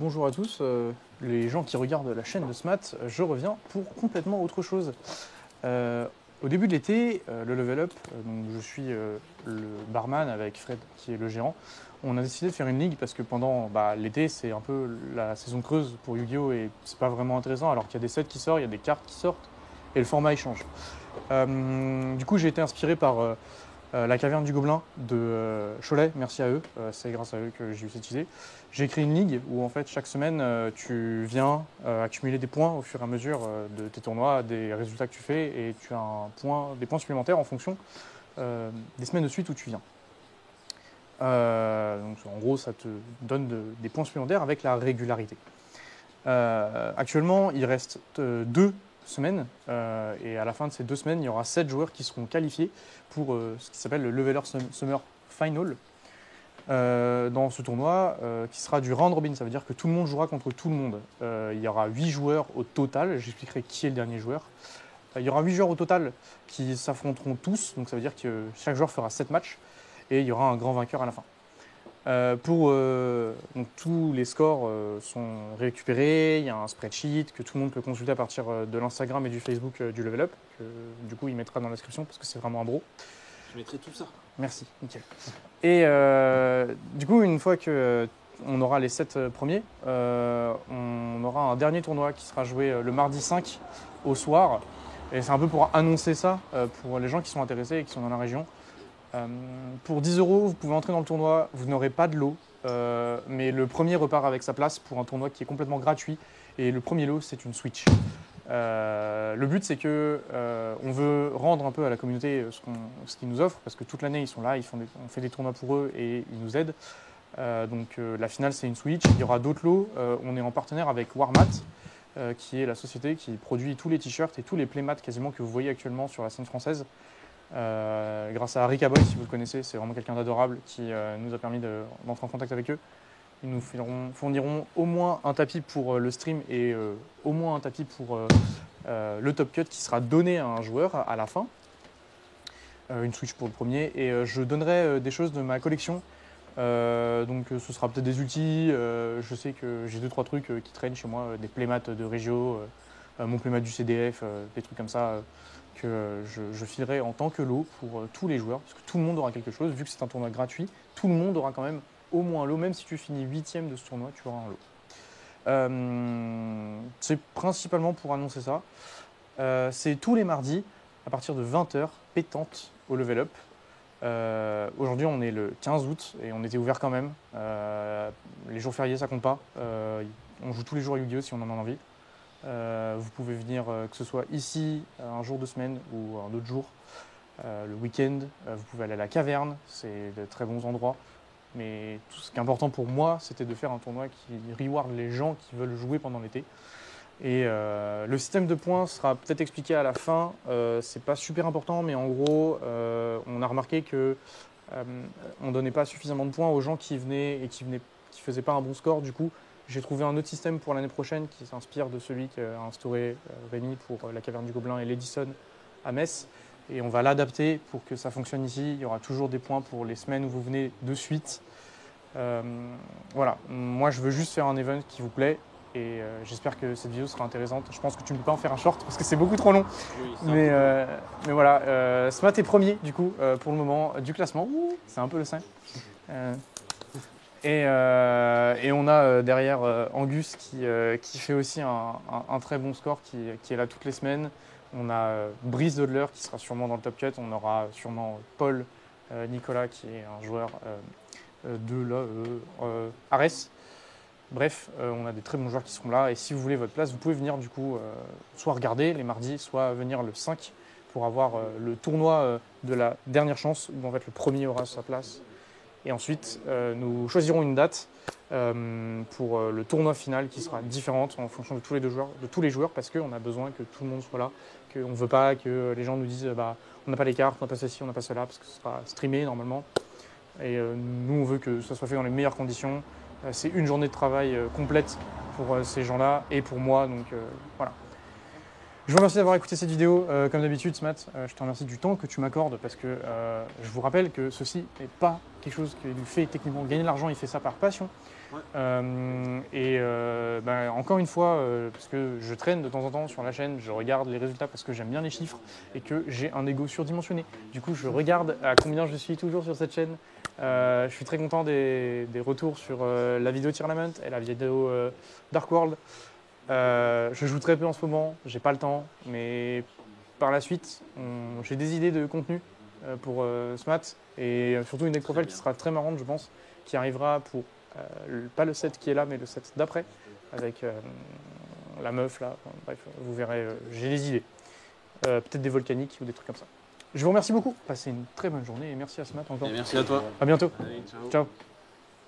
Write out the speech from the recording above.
bonjour à tous, les gens qui regardent la chaîne de Smat, je reviens pour complètement autre chose. Au début de l'été, le Level Up, donc je suis le barman avec Fred qui est le gérant, on a décidé de faire une ligue parce que pendant l'été c'est un peu la saison creuse pour Yu-Gi-Oh! Et c'est pas vraiment intéressant alors qu'il y a des sets qui sortent, il y a des cartes qui sortent et le format il change. Du coup j'ai été inspiré par la caverne du Gobelin de Cholet, merci à eux, c'est grâce à eux que j'ai eu cette idée. J'ai créé une ligue où en fait chaque semaine tu viens accumuler des points au fur et à mesure de tes tournois, des résultats que tu fais et tu as des points supplémentaires en fonction des semaines de suite où tu viens. Donc, en gros ça te donne des points supplémentaires avec la régularité. Actuellement il reste 2 semaines et à la fin de ces 2 semaines il y aura 7 joueurs qui seront qualifiés pour ce qui s'appelle le Leveler Summer Final dans ce tournoi qui sera du round robin, ça veut dire que tout le monde jouera contre tout le monde. Il y aura 8 joueurs au total, j'expliquerai qui est le dernier joueur. Il y aura 8 joueurs au total qui s'affronteront tous, donc ça veut dire que chaque joueur fera 7 matchs et il y aura un grand vainqueur à la fin. Donc, tous les scores sont récupérés, il y a un spreadsheet que tout le monde peut consulter à partir de l'Instagram et du Facebook du Level Up, que du coup il mettra dans la description parce que c'est vraiment un bro. Je mettrai tout ça. Merci, nickel. Et du coup, une fois qu'on aura les 7 premiers, on aura un dernier tournoi qui sera joué le mardi 5 au soir. Et c'est un peu pour annoncer ça pour les gens qui sont intéressés et qui sont dans la région. Pour 10 €, vous pouvez entrer dans le tournoi, vous n'aurez pas de lot, mais le premier repart avec sa place pour un tournoi qui est complètement gratuit. Et le premier lot, c'est une Switch. Le but, c'est que on veut rendre un peu à la communauté ce qu'ils nous offrent, parce que toute l'année, ils sont là, on fait des tournois pour eux et ils nous aident. Donc la finale, c'est une Switch. Il y aura d'autres lots. On est en partenaire avec Warmat, qui est la société qui produit tous les t-shirts et tous les playmats quasiment que vous voyez actuellement sur la scène française. Grâce à Rika Boy, si vous le connaissez, c'est vraiment quelqu'un d'adorable qui nous a permis d'entrer en contact avec eux. Ils nous fourniront au moins un tapis pour le stream et au moins un tapis pour le top cut qui sera donné à un joueur à la fin. Une Switch pour le premier et je donnerai des choses de ma collection. Donc ce sera peut-être des ultis, je sais que j'ai 2-3 trucs qui traînent chez moi, des playmats de Regio, mon playmat du CDF, des trucs comme ça que je filerai en tant que lot pour tous les joueurs, parce que tout le monde aura quelque chose, vu que c'est un tournoi gratuit, tout le monde aura quand même au moins un lot, même si tu finis 8e de ce tournoi, tu auras un lot. C'est principalement pour annoncer ça. C'est tous les mardis, à partir de 20h, pétante au Level Up. Aujourd'hui, on est le 15 août et on était ouvert quand même. Les jours fériés, ça compte pas. On joue tous les jours à Yu-Gi-Oh! Si on en a envie. Vous pouvez venir, que ce soit ici, un jour de semaine ou un autre jour, le week-end. Vous pouvez aller à la caverne, c'est de très bons endroits. Mais tout ce qui est important pour moi, c'était de faire un tournoi qui reward les gens qui veulent jouer pendant l'été. Et le système de points sera peut-être expliqué à la fin. C'est pas super important, mais en gros, on a remarqué que on donnait pas suffisamment de points aux gens qui venaient et qui faisaient pas un bon score. Du coup, j'ai trouvé un autre système pour l'année prochaine qui s'inspire de celui qu'a instauré Rémi pour la caverne du Gobelin et l'Edison à Metz. Et on va l'adapter pour que ça fonctionne ici. Il y aura toujours des points pour les semaines où vous venez de suite. Voilà, moi je veux juste faire un event qui vous plaît et j'espère que cette vidéo sera intéressante. Je pense que tu ne peux pas en faire un short parce que c'est beaucoup trop long. Oui, mais voilà, Smat est premier du coup pour le moment du classement. C'est un peu le sein. Et on a derrière Angus qui fait aussi un très bon score, qui est là toutes les semaines. On a Brice Dodler qui sera sûrement dans le top cut. On aura sûrement Paul Nicolas qui est un joueur Ares. Bref, on a des très bons joueurs qui seront là. Et si vous voulez votre place, vous pouvez venir du coup soit regarder les mardis, soit venir le 5 pour avoir le tournoi de la dernière chance où en fait le premier aura sa place. Et ensuite, nous choisirons une date pour le tournoi final qui sera différente en fonction de tous les joueurs, parce qu'on a besoin que tout le monde soit là, qu'on ne veut pas que les gens nous disent on n'a pas les cartes, on n'a pas ceci, on n'a pas cela, parce que ce sera streamé normalement. Et nous, on veut que ça soit fait dans les meilleures conditions. C'est une journée de travail complète pour ces gens-là et pour moi, donc voilà. Je vous remercie d'avoir écouté cette vidéo. Comme d'habitude, Smat, je te remercie du temps que tu m'accordes parce que je vous rappelle que ceci n'est pas quelque chose qui lui fait techniquement gagner de l'argent, il fait ça par passion. Ouais. Et encore une fois, parce que je traîne de temps en temps sur la chaîne, je regarde les résultats parce que j'aime bien les chiffres et que j'ai un ego surdimensionné. Du coup, je regarde à combien je suis toujours sur cette chaîne. Je suis très content des retours sur la vidéo Tournament et la vidéo Dark World. Je joue très peu en ce moment, j'ai pas le temps, mais par la suite, j'ai des idées de contenu pour Smat et surtout une deck profile qui sera très marrante, je pense, qui arrivera pour pas le set qui est là, mais le set d'après, avec la meuf là. Enfin, bref, vous verrez, j'ai les idées. Peut-être des volcaniques ou des trucs comme ça. Je vous remercie beaucoup. Passez une très bonne journée et merci à Smat encore. Et merci à toi. À bientôt. Allez, ciao. Ciao.